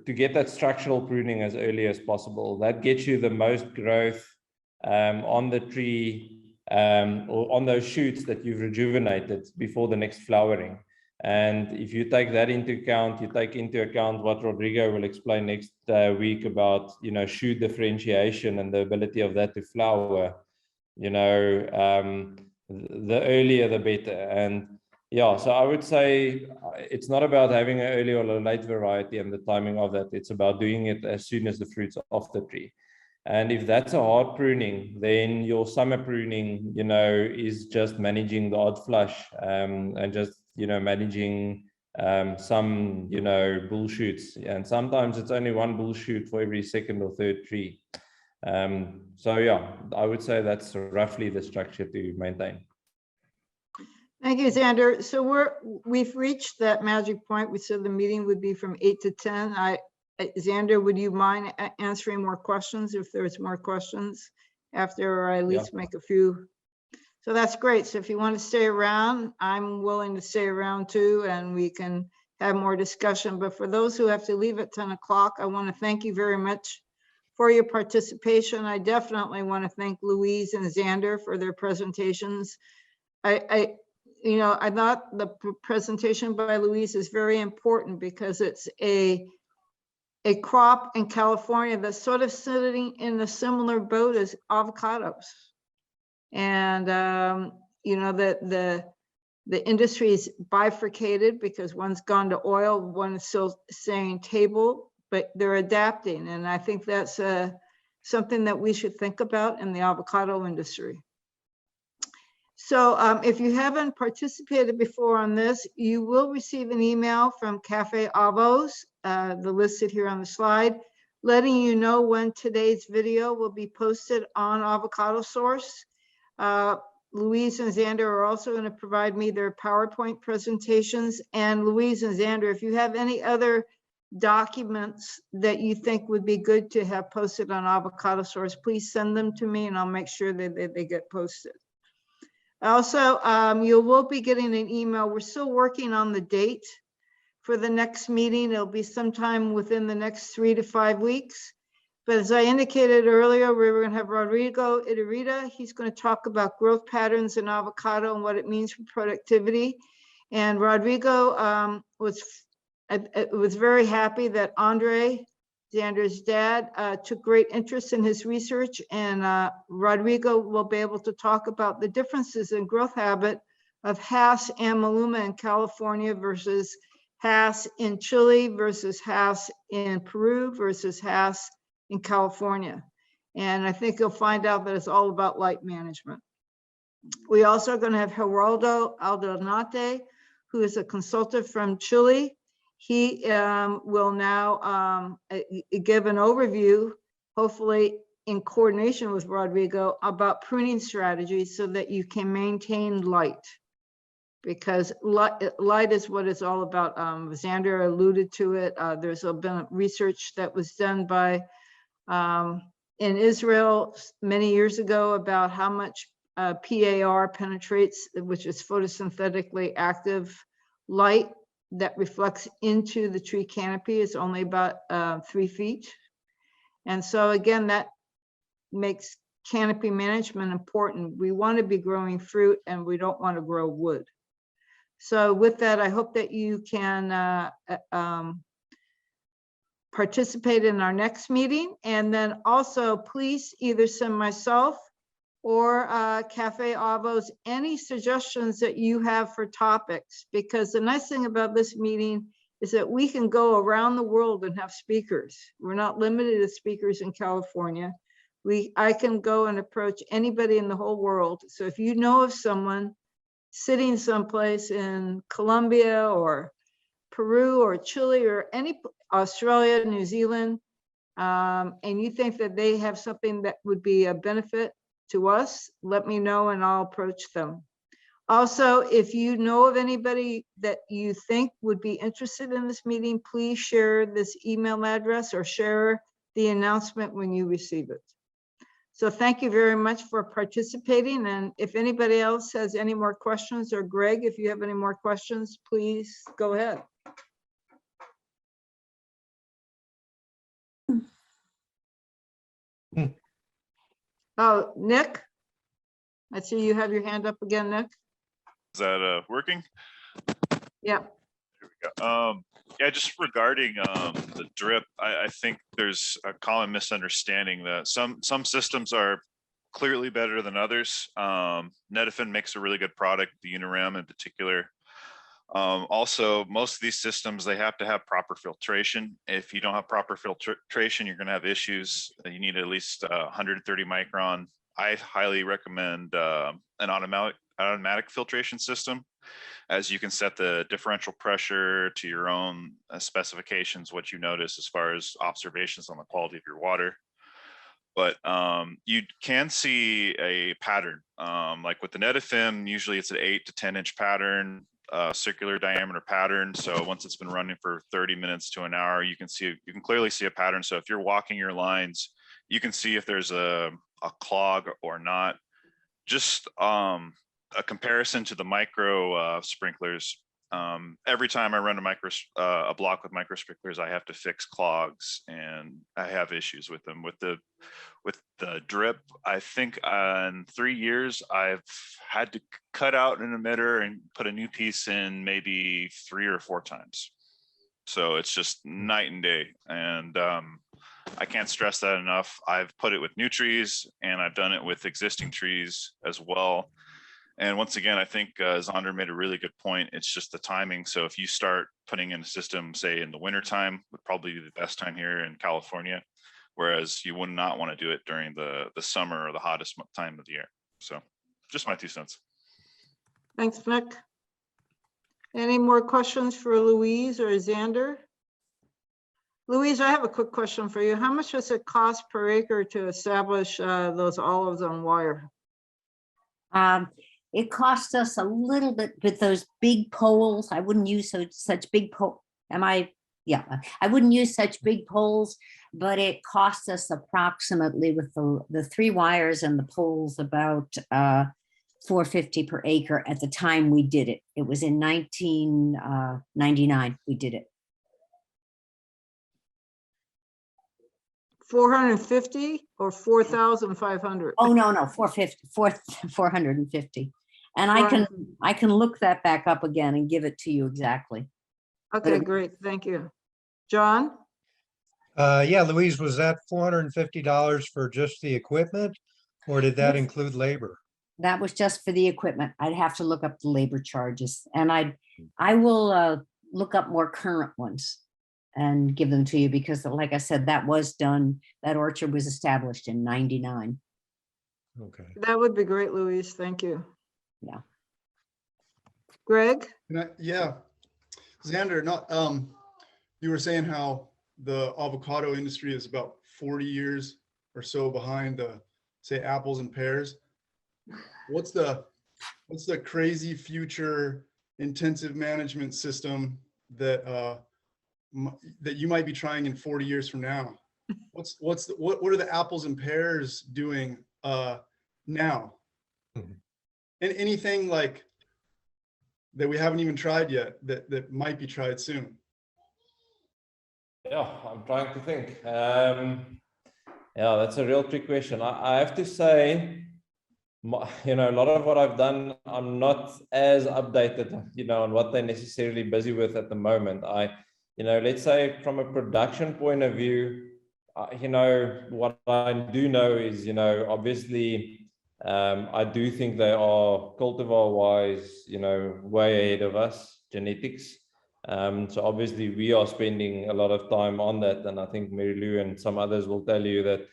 get that structural pruning as early as possible, that gets you the most growth on the tree or on those shoots that you've rejuvenated before the next flowering. And if you take that into account, you take into account what Rodrigo will explain next week about, shoot differentiation and the ability of that to flower, the earlier the better. And yeah, so I would say it's not about having an early or a late variety and the timing of that. It's about doing it as soon as the fruit's off the tree. And if that's a hard pruning, then your summer pruning, is just managing the odd flush and just, managing some, bull shoots. And sometimes it's only one bull shoot for every second or third tree. So yeah, I would say that's roughly the structure to maintain. Thank you, Xander. So we've reached that magic point. We said the meeting would be from 8 to 10. Xander, would you mind answering more questions if there's more questions after I at least make a few? So that's great. So if you want to stay around, I'm willing to stay around too, and we can have more discussion. But for those who have to leave at 10 o'clock, I want to thank you very much for your participation. I definitely want to thank Louise and Xander for their presentations. I thought the presentation by Louise is very important because it's a crop in California that's sort of sitting in a similar boat as avocados. And, the industry is bifurcated because one's gone to oil, one is still staying table, but they're adapting. And I think that's something that we should think about in the avocado industry. So if you haven't participated before on this, you will receive an email from Cafe Avos, the listed here on the slide, letting you know when today's video will be posted on Avocado Source. Louise and Xander are also going to provide me their PowerPoint presentations. And Louise and Xander, if you have any other documents that you think would be good to have posted on Avocado Source, please send them to me and I'll make sure that they get posted. Also, you will be getting an email. We're still working on the date for the next meeting. It'll be sometime within the next 3 to 5 weeks. But as I indicated earlier, we were going to have Rodrigo Iturrita. He's going to talk about growth patterns in avocado and what it means for productivity. And Rodrigo was very happy that Andre, Xander's dad, took great interest in his research, and Rodrigo will be able to talk about the differences in growth habit of Hass and Maluma in California versus Hass in Chile versus Hass in Peru versus Hass in California. And I think you'll find out that it's all about light management. We also are going to have Geraldo Aldonate, who is a consultant from Chile. He will now give an overview, hopefully in coordination with Rodrigo, about pruning strategies so that you can maintain light. Because light is what it's all about. Xander alluded to it. There's been research that was done by in Israel many years ago about how much PAR penetrates, which is photosynthetically active light that reflects into the tree canopy. Is only about 3 feet. And so again, that makes canopy management important. We want to be growing fruit and we don't want to grow wood. So with that, I hope that you can participate in our next meeting. And then also please either send myself or Cafe Avos any suggestions that you have for topics, because the nice thing about this meeting is that we can go around the world and have speakers. We're not limited to speakers in California. I can go and approach anybody in the whole world. So if you know of someone sitting someplace in Colombia or Peru or Chile or Australia, New Zealand, and you think that they have something that would be a benefit to us, let me know and I'll approach them. Also, if you know of anybody that you think would be interested in this meeting, please share this email address or share the announcement when you receive it. So thank you very much for participating. And if anybody else has any more questions, or Greg, if you have any more questions, please go ahead. Oh, Nick, I see you have your hand up again, Nick. Is that working? Yeah. Here we go. Yeah, just regarding the drip, I think there's a common misunderstanding that some systems are clearly better than others. Netafin makes a really good product, the Uniram in particular. Also, most of these systems, they have to have proper filtration. If you don't have proper filtration, you're going to have issues. You need at least 130 micron. I highly recommend an automatic filtration system, as you can set the differential pressure to your own specifications, what you notice as far as observations on the quality of your water. But you can see a pattern, like with the Netafim, usually it's an 8 to 10 inch pattern, circular diameter pattern. So once it's been running for 30 minutes to an hour, you can clearly see a pattern. So if you're walking your lines, you can see if there's a clog or not. Just a comparison to the micro sprinklers. Every time I run a block with micro sprinklers, I have to fix clogs, and I have issues with them. With the drip, I think in 3 years I've had to cut out an emitter and put a new piece in maybe 3 or 4 times. So it's just night and day, and I can't stress that enough. I've put it with new trees, and I've done it with existing trees as well. And once again, I think Zander made a really good point. It's just the timing. So if you start putting in a system, say in the wintertime, would probably be the best time here in California, whereas you would not want to do it during the summer or the hottest time of the year. So just my 2 cents. Thanks, Nick. Any more questions for Louise or Zander? Louise, I have a quick question for you. How much does it cost per acre to establish those olives on wire? It cost us a little bit with those big poles. I wouldn't use such big pole. I wouldn't use such big poles, but it cost us approximately with the 3 wires and the poles about $450 per acre at the time we did it. It was in 1999 we did it. 450 or 4,500? Oh, no, 450. And I can look that back up again and give it to you exactly. Okay, great. Thank you. John? Yeah, Louise, was that $450 for just the equipment, or did that include labor? That was just for the equipment. I'd have to look up the labor charges, and I will look up more current ones and give them to you, because like I said, that orchard was established in 99. Okay. That would be great, Louise. Thank you. Yeah. Greg? Yeah, Zander, you were saying how the avocado industry is about 40 years or so behind, say, apples and pears. What's the crazy future intensive management system that you might be trying in 40 years from now? What are the apples and pears doing now? Mm-hmm. And anything like that we haven't even tried yet that might be tried soon? Yeah, I'm trying to think. Yeah, that's a real trick question. I have to say, a lot of what I've done, I'm not as updated, on what they're necessarily busy with at the moment. let's say from a production point of view, what I do know is, obviously, I do think they are cultivar-wise, way ahead of us, genetics. So obviously we are spending a lot of time on that, and I think Mary Lou and some others will tell you that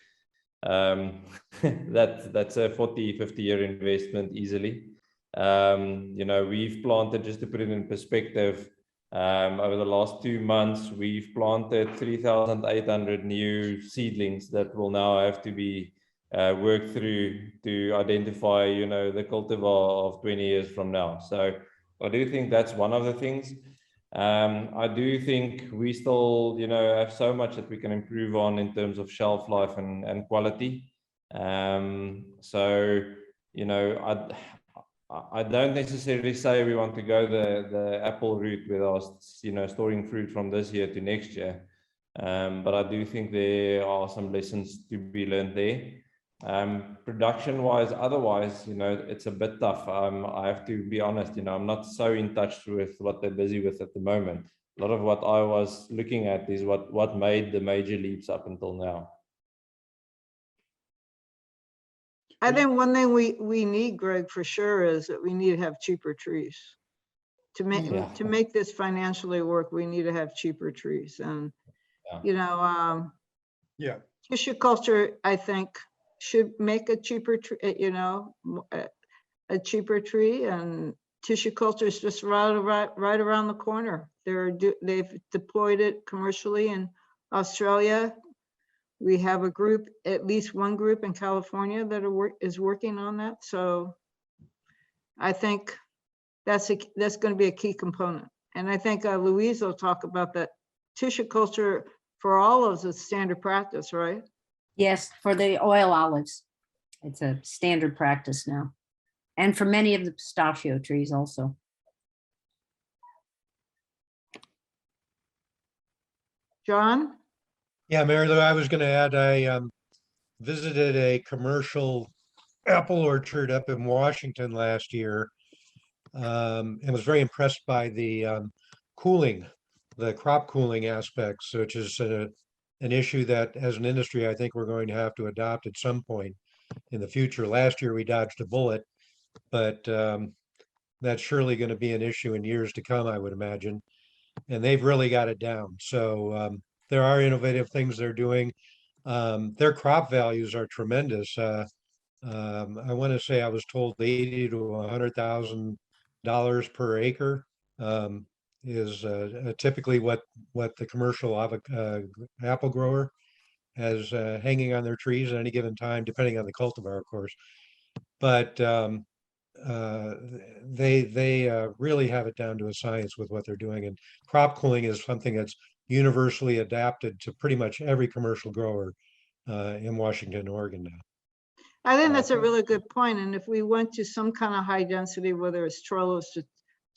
that's a 40-50 year investment easily. We've planted, just to put it in perspective, over the last 2 months, we've planted 3,800 new seedlings that will now have to be worked through to identify, the cultivar of 20 years from now. So I do think that's one of the things. I do think we still, have so much that we can improve on in terms of shelf life and quality. So, I don't necessarily say we want to go the apple route with our, storing fruit from this year to next year. But I do think there are some lessons to be learned there. Production wise, otherwise, it's a bit tough. I have to be honest, I'm not so in touch with what they're busy with at the moment. A lot of what I was looking at is what made the major leaps up until now. I think one thing we need, Greg, for sure, is that we need to have cheaper trees. To make this financially work, we need to have cheaper trees. And, tissue culture, I think, should make a cheaper tree, a cheaper tree, and tissue culture is just right around the corner. They've deployed it commercially in Australia. We have a group, at least one group in California that is working on that. So I think that's going to be a key component. And I think Louise will talk about that. Tissue culture for olives is standard practice, right? Yes, for the oil olives, it's a standard practice now. And for many of the pistachio trees also. John? Yeah, Mary Lou, I was going to add, I visited a commercial apple orchard up in Washington last year, and was very impressed by the cooling, the crop cooling aspects, which is an issue that as an industry, I think we're going to have to adopt at some point in the future. Last year, we dodged a bullet, but that's surely going to be an issue in years to come, I would imagine. And they've really got it down. So there are innovative things they're doing. Their crop values are tremendous. I want to say I was told $80,000 to $100,000 per acre is typically what the commercial apple grower has hanging on their trees at any given time, depending on the cultivar, of course. But they really have it down to a science with what they're doing. And crop cooling is something that's universally adapted to pretty much every commercial grower in Washington and Oregon now. I think that's a really good point. And if we went to some kind of high density, whether it's Trellis,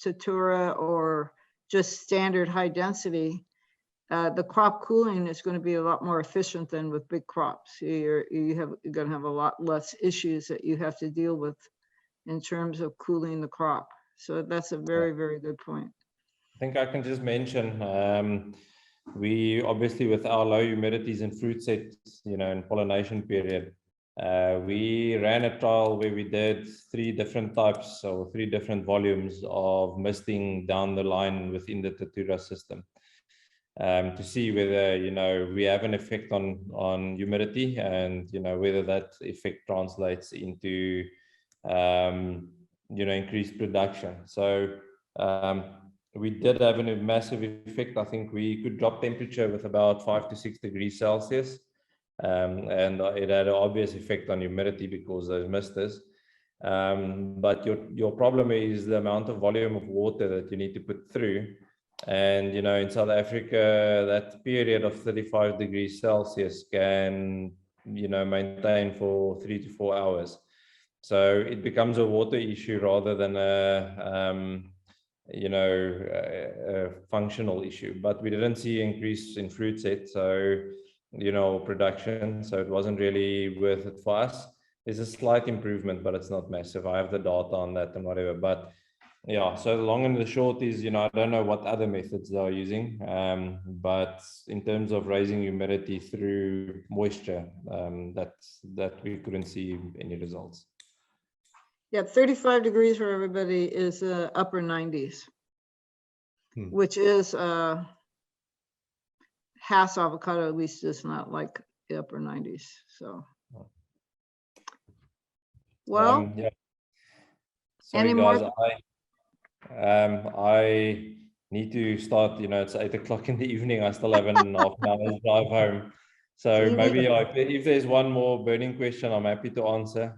Satura, or just standard high density, the crop cooling is going to be a lot more efficient than with big crops. You're going to have a lot less issues that you have to deal with in terms of cooling the crop. So that's a very, very good point. I think I can just mention, we obviously, with our low humidities and fruit sets, in pollination period, we ran a trial where we did 3 different types or 3 different volumes of misting down the line within the Tatura system, to see whether, we have an effect on humidity, and, whether that effect translates into, increased production. So we did have a massive effect. I think we could drop temperature with about 5 to 6 degrees Celsius. And it had an obvious effect on humidity because those misters. But your problem is the amount of volume of water that you need to put through. And, in South Africa, that period of 35 degrees Celsius can, maintain for 3 to 4 hours. So it becomes a water issue rather than a functional issue. But we didn't see increase in fruit set, so production, so it wasn't really worth it for us. There's a slight improvement, but it's not massive. I have the data on that and whatever, but Yeah, so the long and the short is, I don't know what other methods they are using, but in terms of raising humidity through moisture, that we couldn't see any results. Yeah, 35 degrees for everybody is upper 90s, which is Hass avocado, at least is not like the upper 90s. So, well, Yeah. any Sorry, guys, more? I need to start, it's 8 o'clock in the evening. I still have an half an hour's drive home. So maybe if there's one more burning question, I'm happy to answer.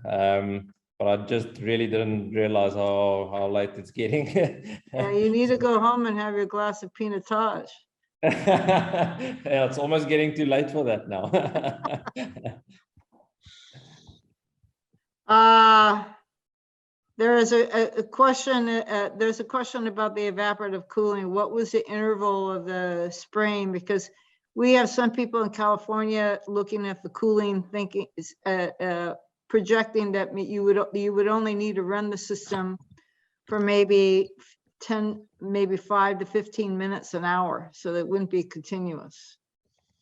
But I just really didn't realize how late it's getting. Yeah, you need to go home and have your glass of pinotage. Yeah, it's almost getting too late for that now. There is a question. There's a question about the evaporative cooling. What was the interval of the spraying? Because we have some people in California looking at the cooling, thinking projecting that you would only need to run the system for maybe 5 to 15 minutes an hour, so that it wouldn't be continuous.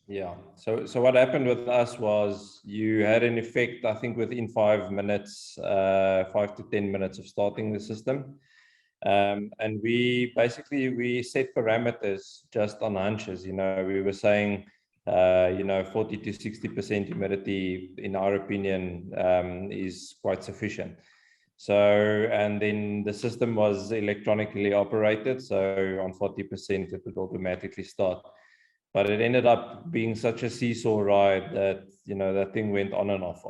Yeah. So what happened with us was you had an effect, I think, within 5 minutes, 5 to 10 minutes of starting the system. And we set parameters just on hunches. We were saying, 40 to 60% humidity, in our opinion, is quite sufficient. So, and then the system was electronically operated. So on 40%, it would automatically start. But it ended up being such a seesaw ride that, that thing went on and off,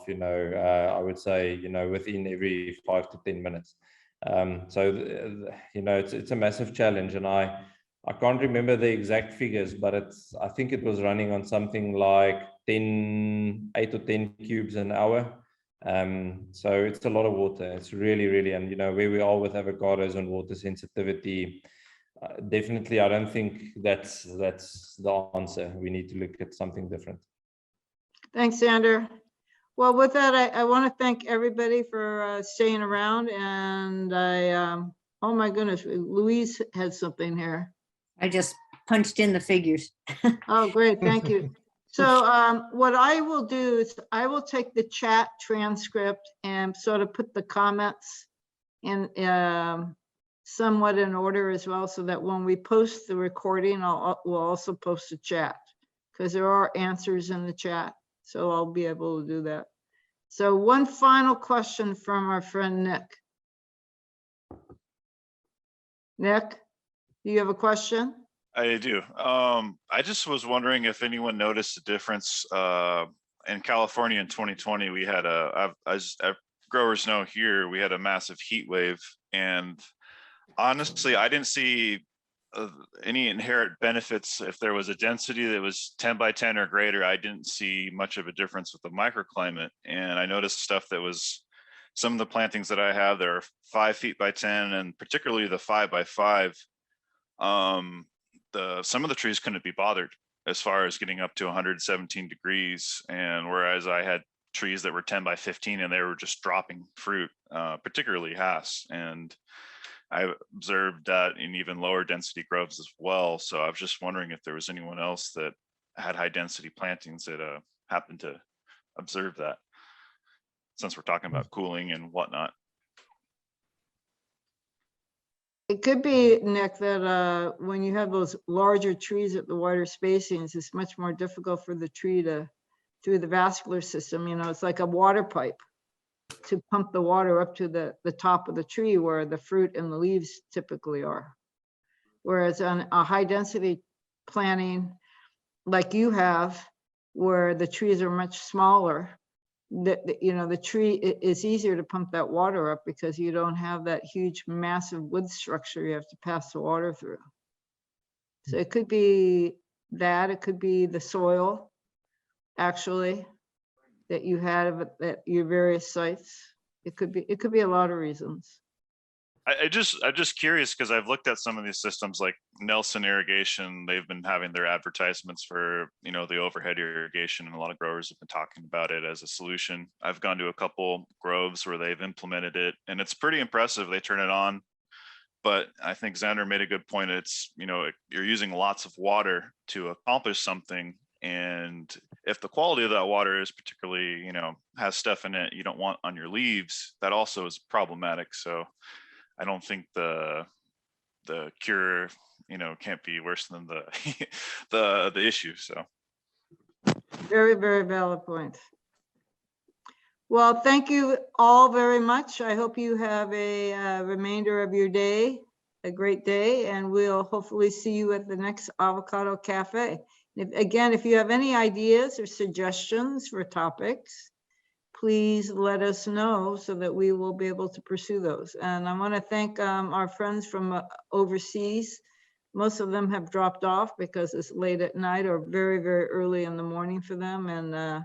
I would say, within every 5 to 10 minutes. So, it's a massive challenge. And I can't remember the exact figures, but I think it was running on something like 8 or 10 cubes an hour. So it's a lot of water. It's really, really, and, where we are with avocados and water sensitivity, definitely, I don't think that's the answer. We need to look at something different. Thanks, Sander. Well, with that, I want to thank everybody for staying around. And oh my goodness, Louise had something here. I just punched in the figures. Oh, great. Thank you. So what I will do is I will take the chat transcript and sort of put the comments in somewhat in order as well, so that when we post the recording, we'll also post the chat, because there are answers in the chat. So I'll be able to do that. So one final question from our friend Nick. Nick, do you have a question? I do. I just was wondering if anyone noticed a difference in California in 2020. We had as growers know here, we had a massive heat wave, and honestly, I didn't see any inherent benefits. If there was a density that was 10 by 10 or greater, I didn't see much of a difference with the microclimate. And I noticed stuff that was, some of the plantings that I have, they're 5 feet by 10, and particularly the 5 by 5. Some of the trees couldn't be bothered as far as getting up to 117 degrees. And whereas I had trees that were 10 by 15 and they were just dropping fruit, particularly Hass. And I observed that in even lower density groves as well. So I was just wondering if there was anyone else that had high density plantings that happened to observe that, since we're talking about cooling and whatnot. It could be, Nick, that when you have those larger trees at the wider spacings, it's much more difficult for the tree to, through the vascular system, it's like a water pipe to pump the water up to the top of the tree where the fruit and the leaves typically are. Whereas on a high density planting like you have, where the trees are much smaller, the tree is easier to pump that water up because you don't have that huge massive wood structure you have to pass the water through. So it could be that, it could be the soil actually that you have at your various sites. It could be a lot of reasons. I'm just curious, because I've looked at some of these systems like Nelson Irrigation. They've been having their advertisements for, the overhead irrigation, and a lot of growers have been talking about it as a solution. I've gone to a couple groves where they've implemented it, and it's pretty impressive. They turn it on But I think Xander made a good point. It's, you know, you're using lots of water to accomplish something. And if the quality of that water is particularly, you know, has stuff in it you don't want on your leaves, that also is problematic. So I don't think the cure, you know, can't be worse than the the issue. So Very, very valid point. Well, thank you all very much. I hope you have a remainder of your day, a great day, and we'll hopefully see you at the next Avocado Cafe. Again, if you have any ideas or suggestions for topics, please let us know so that we will be able to pursue those. And I want to thank our friends from overseas. Most of them have dropped off because it's late at night or very, very early in the morning for them. And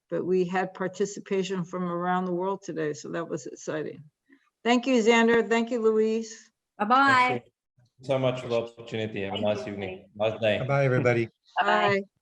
but we had participation from around the world today, so that was exciting. Thank you, Xander. Thank you, Louise. Bye-bye. Thank you so much for the opportunity. Have a nice evening. Nice day. Bye, everybody. Bye-bye. Bye.